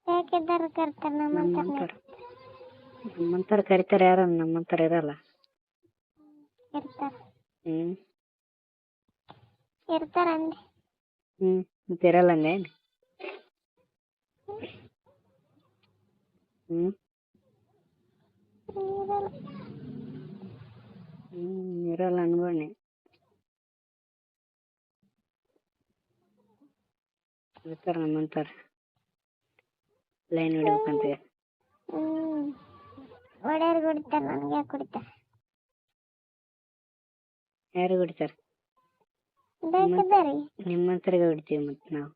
ಯಾಕಿದ್ದಾರೆ ಕರ್ತಾರೆ ನಮ್ಮಂತರ ನಮ್ಮಂತರ ಕರಿತಾರೆ, ಯಾರ ನಮ್ಮಂತರ ಇರಲ್ಲ. ಇರ್ತಾರೆ ಹ್ಮ್ ಇರ್ತಾರಂದೆ. ಮತ್ತೆ ಇರಲ್ಲ ಅಂದೆ. ಹ್ಮ್ ಇರಲ್ಲ ಅನ್ಬೋಣಿ. ಇರ್ತಾರ ನಮ್ಮಂತಾರ ಲೈನ್ ಹೊಡಿಬೇಕಂತ. ಒಡೆಯರ್ ಕುಡಿತಾರೆ, ನನಗೆ ಯಾಕೆ ಕುಡಿತಾರೆ? ಯಾರು ಹೊಡಿತಾರ? ಬೇಕಿದ್ದಾರೆ ನಿಮ್ಮಂತರಿಗೆ ಹೊಡಿತೀವಿ ಮತ್ತೆ ನಾವು.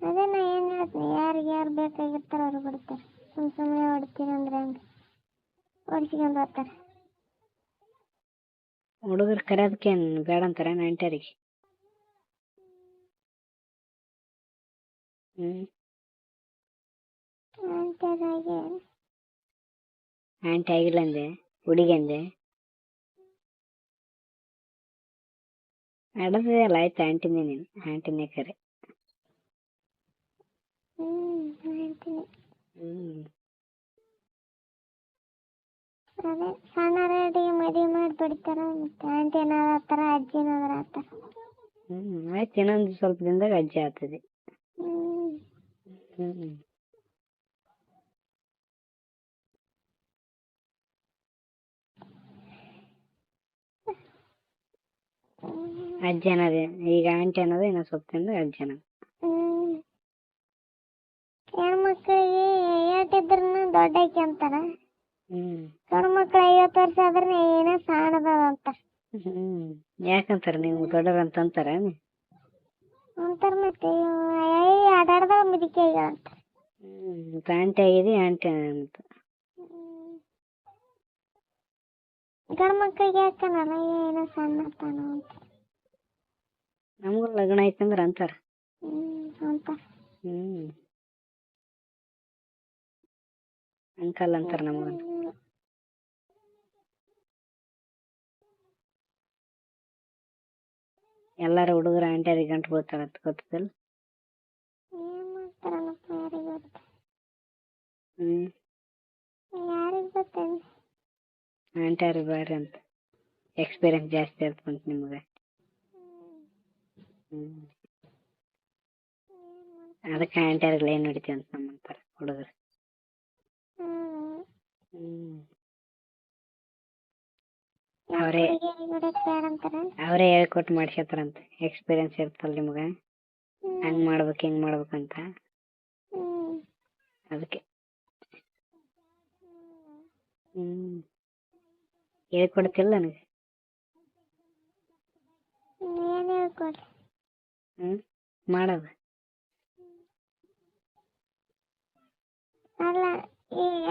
ಅದೇ ನಾ ಏನ್ ಹೇಳ್ತೀನಿ, ಯಾರಿಗೆ ಯಾರು ಬೇಕಾಗಿರ್ತಾರ ಅವ್ರು ಬಿಡ್ತಾರೆ. ಸುಮ್ಮನೆ ಹೊಡಿತೀನಿ ಅಂದ್ರೆ ಹಂಗೆ ಹೊಡಿಸ್ಕೊಂಡು ಹೋಗ್ತಾರೆ. ಹುಡುಗರು ಕರೆಯೋದಕ್ಕೇನು ಬೇಡ ಅಂತಾರೆ ಆಂಟಿಯರಿಗೆ? ಆಂಟಿ ಆಗಿಲ್ಲ ಅಂದೆ, ಹುಡುಗಿ ಅಂದೆ. ಆಡೋದೇ ಅಲ್ಲ, ಆಯ್ತು ಆಂಟಿನೇ. ನೀನು ಆಂಟಿನೇ ಕರೆ. ಅದೇ ಸಣ್ಣ ರೇಟಿಗೆ ಮದುವೆ ಮಾಡಿ ಬಿಡ್ತಾರ. ಆಂಟಿ ಏನಾದ್ರು ಆತರ, ಅಜ್ಜಿ ಏನಾದ್ರು ಆತರ. ಆಯ್ತು, ಇನ್ನೊಂದು ಸ್ವಲ್ಪ ದಿನದಾಗ ಅಜ್ಜಿ ಆಗ್ತದೆ. ಅಜ್ಜಿ ಅನ್ನೋದೇ ಈಗ ಆಂಟಿ ಅನ್ನೋದು, ಇನ್ನೊಂದು ಸ್ವಲ್ಪ ದಿನದಾಗ ಅಜ್ಜಿ ಅನ್ನೋದು. ಹೆಣ್ಮಕ್ಳಿಗೆ ಏಟಿದ್ರು ದೊಡ್ಡಾಕಿ ಅಂತಾರ. ಗಂಡು ಮಕ್ಳು 50 ವರ್ಷ ಆದ್ರೆ ಏನೋ ಸಾಣದ ಅಂತ. ಯಾಕಂತಾರ? ನೀವು ದೊಡ್ಡವ್ರಂತ ಅಂತಾರ? ಅಂತಾರ ಮತ್ತೆ ಆಟಾಡ್ದಾಗ ಮುದಿಕೆ ಅಂತ. ಆಂಟಿ ಆಗಿದೆ ಆಂಟಿ ಅಂತ. ಗಂಡು ಮಕ್ಳಿಗೆ ಯಾಕನಲ್ಲ ಏನೋ ಸಣ್ಣ ತಾನ ಅಂತ. ನಮಗೂ ಲಗ್ನ ಐತಂದ್ರ ಅಂತಾರ. ಅಂತಾರ. ಅಂಕಲ್ ಅಂತಾರ ನಮಗಂತ. ಎಲ್ಲಾರ ಹುಡುಗರ ಆಂಟಿಯರಿಗೆ ಗಂಟು ಬೀಳ್ತಾರ ಅಂತ ಗೊತ್ತದಲ್ಲ. ಯಾರಿಗ್ ಗೊತ್ತೇನೆ? ಆಂಟಿಯರಿಗೆ ಬೇಡ್ರಿ ಅಂತ, ಎಕ್ಸ್ಪೀರಿಯನ್ಸ್ ಜಾಸ್ತಿ ಇರ್ತಂತ ನಿಮ್ಗೆ. ಅದಕ್ಕೆ ಆಂಟಿಯರಿಗೆ ಏನ್ ಹೊಡಿತೀವಿ ಅಂತ ನಮ್ಮಂತಾರ ಹುಡುಗರು. ಅವರೇ ಹೇಳ್ಕೊಟ್ಟು ಮಾಡ್ಸತಾರಂತ, ಎಕ್ಸ್ಪೀರಿಯನ್ಸ್ ಇರ್ತಲ್ಲ ನಿಮ್ಗ, ಹಂಗ್ ಮಾಡ್ಬೇಕು ಹಿಂಗ್ ಮಾಡ್ಬೇಕಂತ. ಅದಕ್ಕೆ ಹೇಳ್ಕೊಡ್ತಿಲ್ಲ ನನಗೆ. ಮಾಡೋದು ಅಲ್ಲ, ಈಗ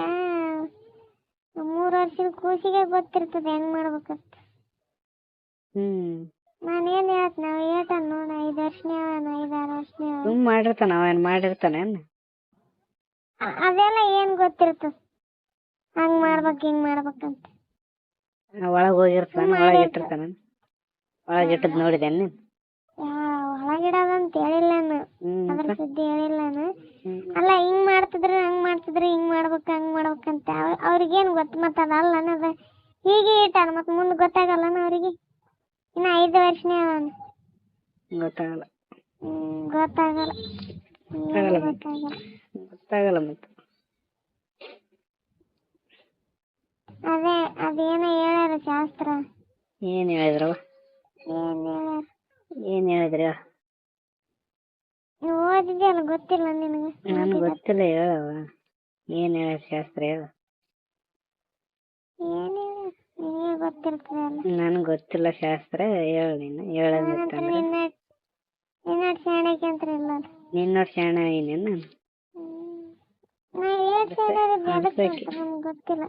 3 ವರ್ಷದ ಕೂಸಿಗೆ ಗೊತ್ತಿರ್ತದೆ ಹೆಂಗ್ ಮಾಡ್ಬೇಕಂತ. ನಾನೇನ್ ಹೇಳ್ತ, ನಾವ್ ಹೇಳ್ತಾನ ನೋಡ 5 ವರ್ಷನೇ 5-6 ವರ್ಷನೇ ಮಾಡಿರ್ತಾನ. ಅವೇನ್ ಮಾಡಿರ್ತಾನೆ? ಅದೆಲ್ಲ ಏನ್ ಗೊತ್ತಿರ್ತದ ಹಂಗ್ ಮಾಡ್ಬೇಕು ಹಿಂಗ್ ಮಾಡ್ಬೇಕಂತ. ಒಳಗ್ ಹೋಗಿರ್ತಾನ, ಒಳಗ್ ಇಟ್ಟಿರ್ತಾನ. ಒಳಗ್ ಇಟ್ಟದ್ ನೋಡಿದೇನ್ ನೀನ್? ಒಳಗಿಡೋದಂತ ಹೇಳಿಲ್ಲ ನಾನು, ಅದ್ರ ಸುದ್ದಿ ಹೇಳಿಲ್ಲ ನಾನು. ಅಲ್ಲ, ಹಿಂಗ್ ಮಾಡ್ತಿದ್ರೆ ಹಂಗ್ ಮಾಡ್ತಿದ್ರೆ ಹಿಂಗ್ ಮಾಡ್ಬೇಕು ಹಂಗ್ ಮಾಡ್ಬೇಕಂತ ಅವ್ರಿಗೇನ್ ಗೊತ್ತ? ಮತ್ತ ಅದಲ್ಲ ಅನ್ನೋದ ಹೀಗೆ ಇಟ್ಟಾನ, ಮತ್ ಮುಂದ್ ಗೊತ್ತಾಗಲ್ಲ ಅವ್ರಿಗೆ. ಇನ್ನ 5 ವರ್ಷನೇ ಅವನು. ಗೊತ್ತಾಗಲ್ಲ. ಗೊತ್ತಾಗಲ್ಲ ಗೊತ್ತಾಗಲ್ಲ ಮತ್ತೆ. ಅದೇ ಅದೇನ ಹೇಳ್ಯಾರ ಶಾಸ್ತ್ರ. ಏನ್ ಹೇಳಿದ್ರವ? ಏನ್ ಹೇಳಿದ್ರ? ನೀವು ಓದಿದ್ಯಲ್ಲ, ಗೊತ್ತಿಲ್ಲ ನಿನಗೆ? ನನ್ಗೆ ಗೊತ್ತಿಲ್ಲ, ಹೇಳವ. ಏನ್ ಹೇಳ ಶಾಸ್ತ್ರ ಹೇಳ. ನಿನಗೆ ಗೊತ್ತಿರ್ತದೆ. ನನ್ಗೆ ಗೊತ್ತಿಲ್ಲ ಶಾಸ್ತ್ರ, ಹೇಳ. ನೀನು ಹೇಳೋದಿತ್ತಂದ್ರೆ ನಿನ್ನೋಟ್ ಶಾಣಕ್ಕೆ ಅಂತ ಇಲ್ಲ. ನಿನ್ನೋಟ್ ಶಾಣ ಏನೇನು? ನಾ 7 ಸೈಡ್ ಗೊತ್ತಿಲ್ಲ.